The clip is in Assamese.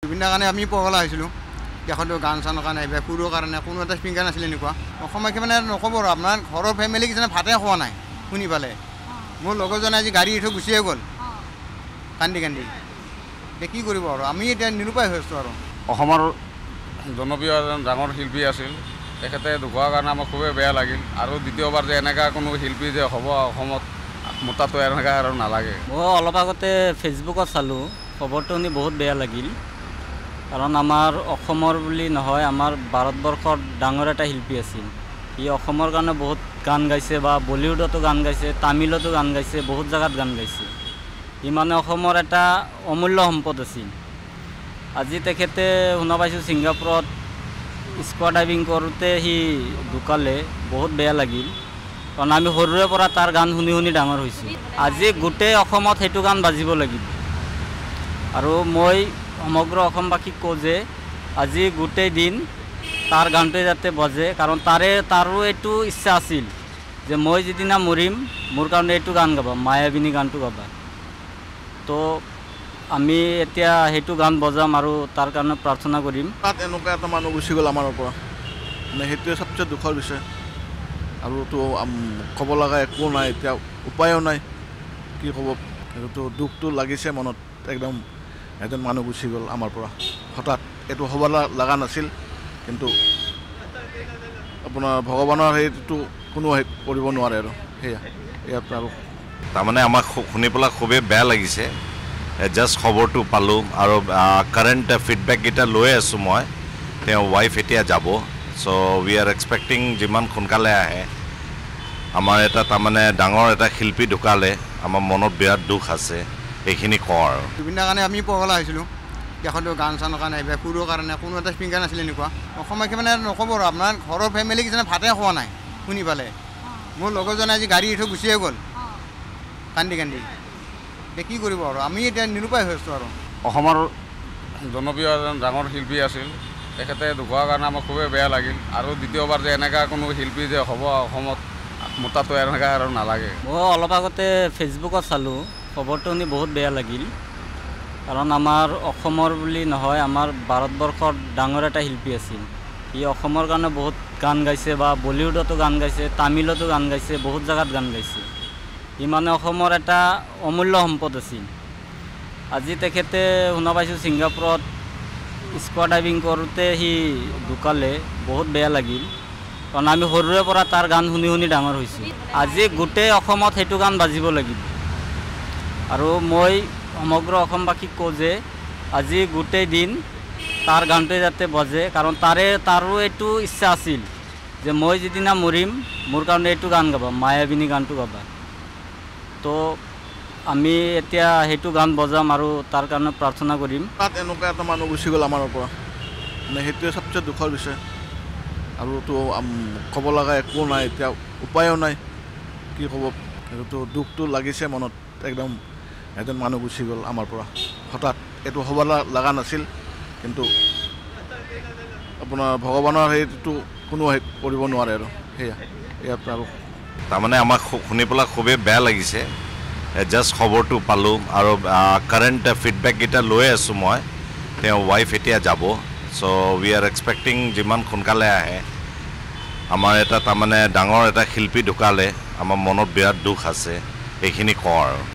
বিভিন্ন কাৰণে আমি পগলা হৈছিলোঁ দেখোঁতো গান চানৰ কাৰণে আহিব সুৰৰ কাৰণে কোনো এটা স্পিংকাৰ নাছিলে এনেকুৱা অসমীয়াকে মানে নক'ব আৰু আপোনাৰ ঘৰৰ ফেমিলি কিছুমানে ভাতে খোৱা নাই শুনি পালে মোৰ লগৰজনে আজি গাড়ী থৈ গুচিয়ে গ'ল কান্দি কান্দি এতিয়া কি কৰিব আৰু আমি এতিয়া নিৰুপায় হৈ আছোঁ আৰু অসমৰ জনপ্ৰিয় এজন ডাঙৰ শিল্পী আছিল তেখেতে ঢুকোৱাৰ কাৰণে আমাৰ খুবেই বেয়া লাগিল আৰু দ্বিতীয়বাৰ যে এনেকুৱা কোনো শিল্পী যে হ'ব অসমত মোৰ তাতো এনেকুৱা আৰু নালাগে মই অলপ আগতে ফেচবুকত চালোঁ খবৰটো শুনি বহুত বেয়া লাগিল কাৰণ আমাৰ অসমৰ বুলি নহয় আমাৰ ভাৰতবৰ্ষৰ ডাঙৰ এটা শিল্পী আছিল ই অসমৰ কাৰণে বহুত গান গাইছে বা বলিউডতো গান গাইছে তামিলতো গান গাইছে বহুত জেগাত গান গাইছে ই মানে অসমৰ এটা অমূল্য সম্পদ আছিল আজি তেখেতে শুনা পাইছোঁ ছিংগাপুৰত স্কুবা ডাইভিং কৰোঁতে সি ঢুকালে বহুত বেয়া লাগিল কাৰণ আমি সৰুৰে পৰা তাৰ গান শুনি শুনি ডাঙৰ হৈছোঁ আজি গোটেই অসমত সেইটো গান বাজিব লাগিব আৰু মই সমগ্ৰ অসমবাসীক কওঁ যে আজি গোটেই দিন তাৰ গানটোৱে যাতে বাজে কাৰণ তাৰো এইটো ইচ্ছা আছিল যে মই যিদিনা মৰিম মোৰ কাৰণে এইটো গান গাবা মায়াবিনী গানটো গাবা তো আমি এতিয়া সেইটো গান বজাম আৰু তাৰ কাৰণে প্ৰাৰ্থনা কৰিম তাত এনেকুৱা এটা মানুহ গুচি গ'ল আমাৰ পৰা মানে সেইটোৱে চবচে দুখৰ বিষয় আৰুতো ক'ব লগা একো নাই এতিয়া উপায়ো নাই কি ক'ব সেইটোতো দুখটো লাগিছে মনত একদম এজন মানুহ গুচি গ'ল আমাৰ পৰা হঠাৎ এইটো হ'ব লগা নাছিল কিন্তু আপোনাৰ ভগৱানৰ সেইটো কোনো কৰিব নোৱাৰে আৰু সেয়া ইয়াত আৰু তাৰমানে আমাক শুনি পেলাই খুবেই বেয়া লাগিছে জাষ্ট খবৰটো পালোঁ আৰু কাৰেণ্ট ফিডবেককেইটা লৈ আছোঁ মই তেওঁ ৱাইফ এতিয়া যাব চ' উই আৰ এক্সপেক্টিং যিমান সোনকালে আহে আমাৰ এটা তাৰমানে ডাঙৰ এটা শিল্পী ঢুকালে আমাৰ মনত বিৰাট দুখ আছে এইখিনি কওঁ আৰু বিভিন্ন কাৰণে আমি পগলা হৈছিলোঁ দেখোঁতো গান চানৰ কাৰণে আহিব সুৰৰ কাৰণে কোনো এটা স্পিংকাৰ নাছিলে এনেকুৱা অসমীয়াকে মানে নক'ব আৰু আপোনাৰ ঘৰৰ ফেমিলি কিছুমানে ভাতে খোৱা নাই শুনি পালে মোৰ লগৰজনে আজি গাড়ী থৈ গুচিয়ে গ'ল কান্দি কান্দি এতিয়া কি কৰিব আৰু আমি এতিয়া নিৰুপায় হৈ আছোঁ আৰু অসমৰ জনপ্ৰিয় এজন ডাঙৰ শিল্পী আছিল তেখেতে ঢুকোৱাৰ কাৰণে আমাৰ খুবেই বেয়া লাগিল আৰু দ্বিতীয়বাৰ যে এনেকুৱা কোনো শিল্পী যে হ'ব অসমত মোৰ তাতো এনেকুৱা আৰু নালাগে মই অলপ আগতে ফেচবুকত চালোঁ খবৰটো শুনি বহুত বেয়া লাগিল কাৰণ আমাৰ অসমৰ বুলি নহয় আমাৰ ভাৰতবৰ্ষৰ ডাঙৰ এটা শিল্পী আছিল ই অসমৰ কাৰণে বহুত গান গাইছে বা বলিউডতো গান গাইছে তামিলতো গান গাইছে বহুত জেগাত গান গাইছে ই মানে অসমৰ এটা অমূল্য সম্পদ আছিল আজি তেখেতে শুনা পাইছোঁ ছিংগাপুৰত স্কুবা ডাইভিং কৰোঁতে সি ঢুকালে বহুত বেয়া লাগিল কাৰণ আমি সৰুৰে পৰা তাৰ গান শুনি শুনি ডাঙৰ হৈছোঁ আজি গোটেই অসমত সেইটো গান বাজিব লাগিব আৰু মই সমগ্ৰ অসমবাসীক কওঁ যে আজি গোটেই দিন তাৰ গানটোৱে যাতে বাজে কাৰণ তাৰো এইটো ইচ্ছা আছিল যে মই যিদিনা মৰিম মোৰ কাৰণে এইটো গান গাবা মায়াবিনী গানটো গাবা তো আমি এতিয়া সেইটো গান বজাম আৰু তাৰ কাৰণে প্ৰাৰ্থনা কৰিম তাত এনেকুৱা এটা মানুহ গুচি গ'ল আমাৰ পৰা মানে সেইটোৱে চবচে দুখৰ বিষয় আৰুতো ক'ব লগা একো নাই এতিয়া উপায়ো নাই কি ক'ব সেইটোতো দুখটো লাগিছে মনত একদম এজন মানুহ গুচি গ'ল আমাৰ পৰা হঠাৎ এইটো হ'ব লগা নাছিল কিন্তু আপোনাৰ ভগৱানৰ সেইটো কোনো কৰিব নোৱাৰে আৰু সেয়া ইয়াত আৰু তাৰমানে আমাক শুনি পেলাই খুবেই বেয়া লাগিছে জাষ্ট খবৰটো পালোঁ আৰু কাৰেণ্ট ফিডবেককেইটা লৈ আছোঁ মই তেওঁ ৱাইফ এতিয়া যাব চ' উই আৰ এক্সপেক্টিং যিমান সোনকালে আহে আমাৰ এটা তাৰমানে ডাঙৰ এটা শিল্পী ঢুকালে আমাৰ মনত বিৰাট দুখ আছে এইখিনি কওঁ আৰু